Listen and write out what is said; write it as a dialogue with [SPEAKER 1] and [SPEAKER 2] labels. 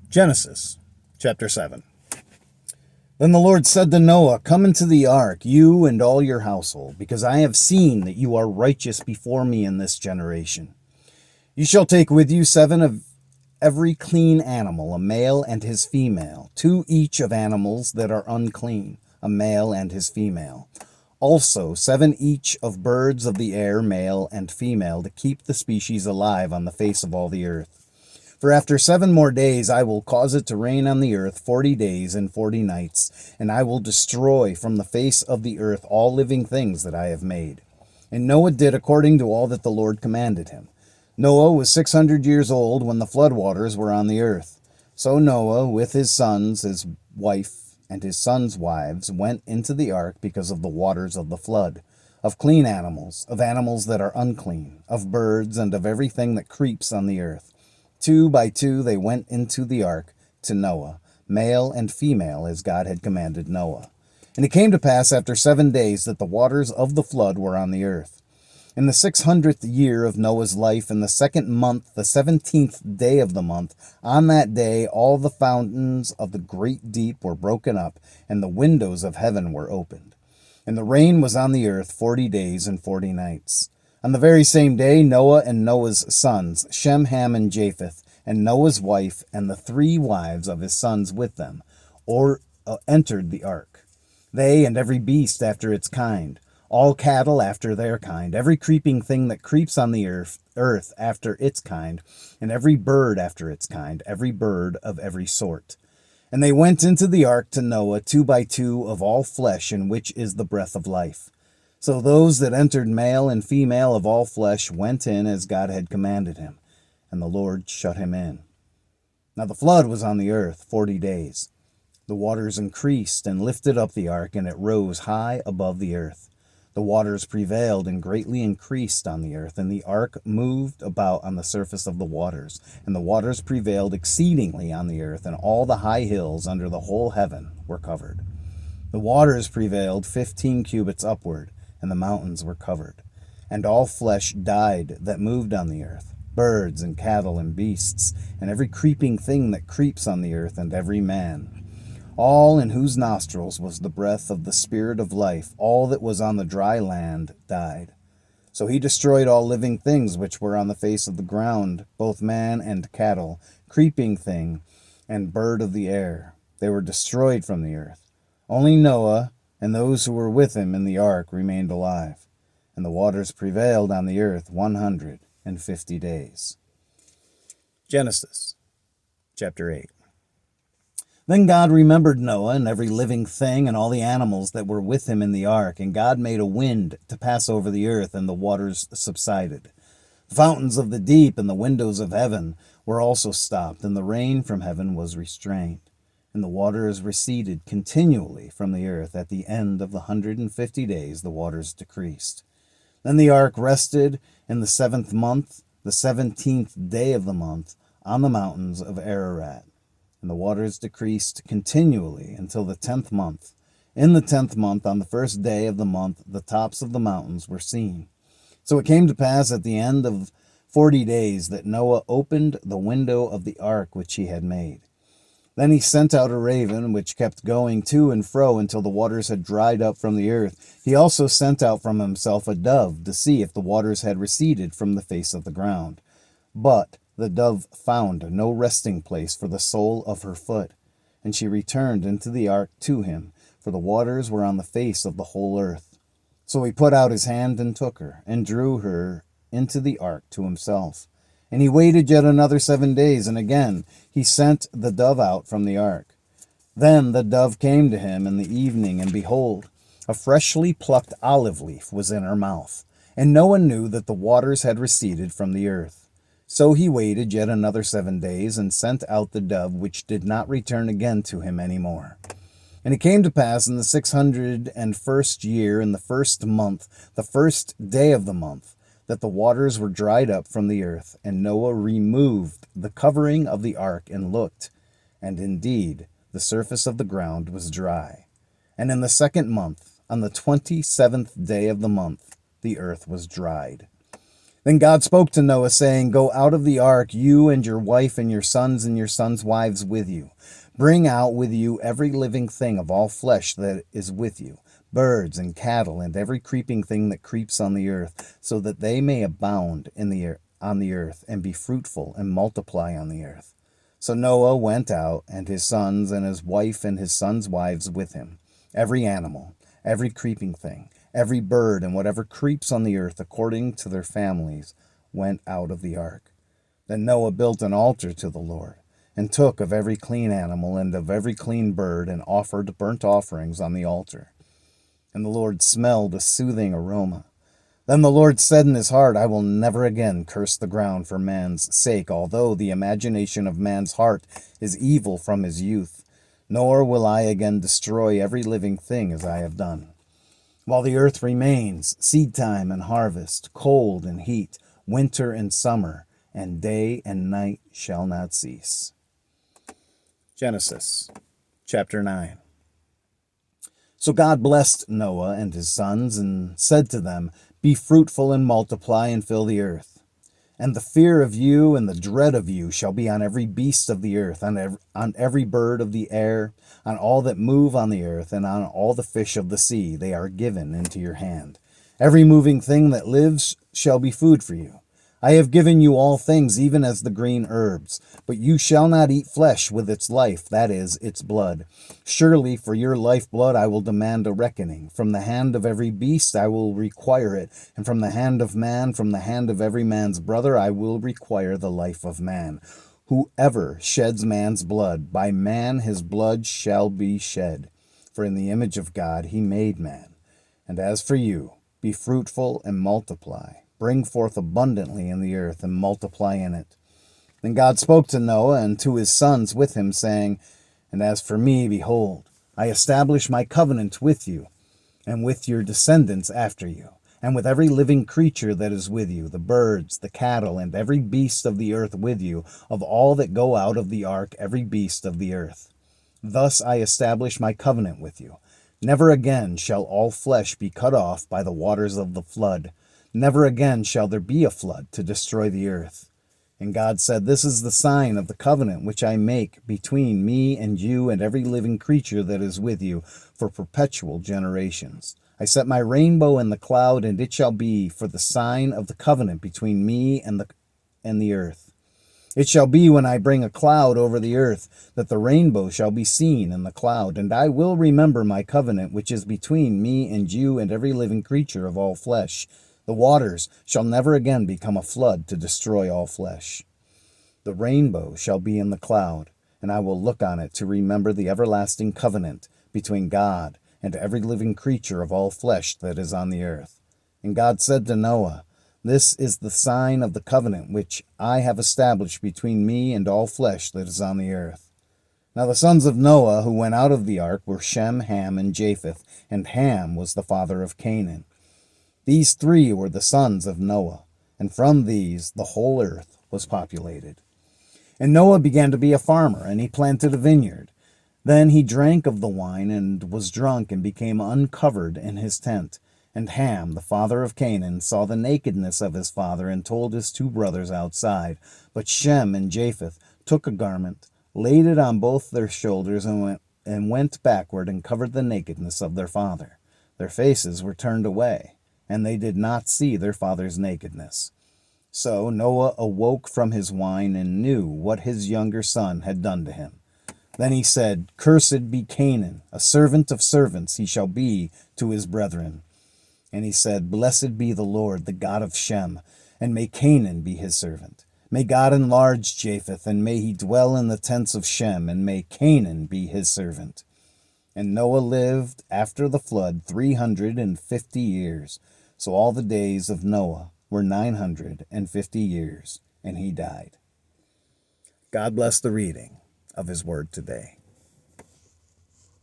[SPEAKER 1] Genesis chapter 7. Then the Lord said to Noah, "Come into the ark, you and all your household, because I have seen that you are righteous before me in this generation. You shall take with you 7 of every clean animal, a male and his female, 2 each of animals that are unclean, a male and his female. Also 7 each of birds of the air, male and female, to keep the species alive on the face of all the earth. For after 7 more days I will cause it to rain on the earth 40 days and 40 nights, and I will destroy from the face of the earth all living things that I have made." And Noah did according to all that the Lord commanded him. Noah was 600 years old when the flood waters were on the earth. So Noah, with his sons, his wife, and his sons' wives, went into the ark because of the waters of the flood, of clean animals, of animals that are unclean, of birds, and of everything that creeps on the earth. 2 by 2 they went into the ark to Noah, male and female, as God had commanded Noah. And it came to pass after 7 days that the waters of the flood were on the earth. In the 600th year of Noah's life, in the 2nd month, the 17th day of the month, on that day all the fountains of the great deep were broken up, and the windows of heaven were opened. And the rain was on the earth 40 days and 40 nights. On the very same day, Noah and Noah's sons, Shem, Ham, and Japheth, and Noah's wife, and the 3 wives of his sons with them, entered the ark. They and every beast after its kind, all cattle after their kind, every creeping thing that creeps on the earth after its kind, and every bird after its kind, every bird of every sort. And they went into the ark to Noah 2 by 2 of all flesh, in which is the breath of life. So those that entered, male and female of all flesh, went in as God had commanded him, and the Lord shut him in. Now the flood was on the earth 40 days. The waters increased and lifted up the ark, and it rose high above the earth. The waters prevailed and greatly increased on the earth, and the ark moved about on the surface of the waters. And the waters prevailed exceedingly on the earth, and all the high hills under the whole heaven were covered. The waters prevailed 15 cubits upward, and the mountains were covered. And all flesh died that moved on the earth, birds and cattle and beasts, and every creeping thing that creeps on the earth, and every man. All in whose nostrils was the breath of the Spirit of life, all that was on the dry land died. So he destroyed all living things which were on the face of the ground, both man and cattle, creeping thing, and bird of the air. They were destroyed from the earth. Only Noah and those who were with him in the ark remained alive, and the waters prevailed on the earth 150 days. Genesis chapter 8. Then God remembered Noah and every living thing and all the animals that were with him in the ark, and God made a wind to pass over the earth, and the waters subsided. The fountains of the deep and the windows of heaven were also stopped, and the rain from heaven was restrained. And the waters receded continually from the earth. At the end of the 150 days, the waters decreased. Then the ark rested in the 7th month, the 17th day of the month, on the mountains of Ararat. And the waters decreased continually until the 10th month. In the 10th month, on the 1st day of the month, the tops of the mountains were seen. So it came to pass at the end of 40 days that Noah opened the window of the ark which he had made. Then he sent out a raven, which kept going to and fro until the waters had dried up from the earth. He also sent out from himself a dove to see if the waters had receded from the face of the ground. But the dove found no resting place for the sole of her foot, and she returned into the ark to him, for the waters were on the face of the whole earth. So he put out his hand and took her, and drew her into the ark to himself. And he waited yet another 7 days, and again he sent the dove out from the ark. Then the dove came to him in the evening, and behold, a freshly plucked olive leaf was in her mouth. And no one knew that the waters had receded from the earth. So he waited yet another 7 days, and sent out the dove, which did not return again to him any more. And it came to pass in the 601st year, in the 1st month, the 1st day of the month, that the waters were dried up from the earth, and Noah removed the covering of the ark and looked, and indeed the surface of the ground was dry. And in the 2nd month, on the 27th day of the month, the earth was dried. Then God spoke to Noah, saying, Go out of the ark, you and your wife and your sons' wives with you. Bring out with you every living thing of all flesh that is with you, birds and cattle, and every creeping thing that creeps on the earth, so that they may abound on the earth, and be fruitful and multiply on the earth. So Noah went out, and his wife and his sons' wives with him, every animal, every creeping thing, every bird, and whatever creeps on the earth according to their families went out of the ark. Then Noah built an altar to the Lord, and took of every clean animal and of every clean bird, and offered burnt offerings on the altar. And the Lord smelled a soothing aroma. Then the Lord said in his heart, I will never again curse the ground for man's sake, although the imagination of man's heart is evil from his youth. Nor will I again destroy every living thing as I have done. While the earth remains, seed time and harvest, cold and heat, winter and summer, and day and night shall not cease. Genesis chapter 9. So God blessed Noah and his sons, and said to them, Be fruitful and multiply and fill the earth. And the fear of you and the dread of you shall be on every beast of the earth, on every bird of the air, on all that move on the earth, and on all the fish of the sea. They are given into your hand. Every moving thing that lives shall be food for you. I have given you all things, even as the green herbs. But you shall not eat flesh with its life, that is, its blood. Surely for your lifeblood I will demand a reckoning. From the hand of every beast I will require it, and from the hand of man, from the hand of every man's brother, I will require the life of man. Whoever sheds man's blood, by man his blood shall be shed. For in the image of God he made man. And as for you, be fruitful and multiply. Bring forth abundantly in the earth, and multiply in it. Then God spoke to Noah and to his sons with him, saying, And as for me, behold, I establish my covenant with you, and with your descendants after you, and with every living creature that is with you, the birds, the cattle, and every beast of the earth with you, of all that go out of the ark, every beast of the earth. Thus I establish my covenant with you. Never again shall all flesh be cut off by the waters of the flood. Never again shall there be a flood to destroy the earth. And God said, This is the sign of the covenant which I make between me and you and every living creature that is with you for perpetual generations. I set my rainbow in the cloud, and it shall be for the sign of the covenant between me and the earth. It shall be when I bring a cloud over the earth, that the rainbow shall be seen in the cloud, and I will remember my covenant which is between me and you and every living creature of all flesh. The waters shall never again become a flood to destroy all flesh. The rainbow shall be in the cloud, and I will look on it to remember the everlasting covenant between God and every living creature of all flesh that is on the earth. And God said to Noah, This is the sign of the covenant which I have established between me and all flesh that is on the earth. Now the sons of Noah who went out of the ark were Shem, Ham, and Japheth, and Ham was the father of Canaan. These three were the sons of Noah, and from these the whole earth was populated. And Noah began to be a farmer, and he planted a vineyard. Then he drank of the wine, and was drunk, and became uncovered in his tent. And Ham, the father of Canaan, saw the nakedness of his father, and told his two brothers outside. But Shem and Japheth took a garment, laid it on both their shoulders, and went backward, and covered the nakedness of their father. Their faces were turned away, and they did not see their father's nakedness. So Noah awoke from his wine, and knew what his younger son had done to him. Then he said, Cursed be Canaan, a servant of servants he shall be to his brethren. And he said, Blessed be the Lord, the God of Shem, and may Canaan be his servant. May God enlarge Japheth, and may he dwell in the tents of Shem, and may Canaan be his servant. And Noah lived after the flood 350 years. So all the days of Noah were 950 years, and he died. God bless the reading of his word today.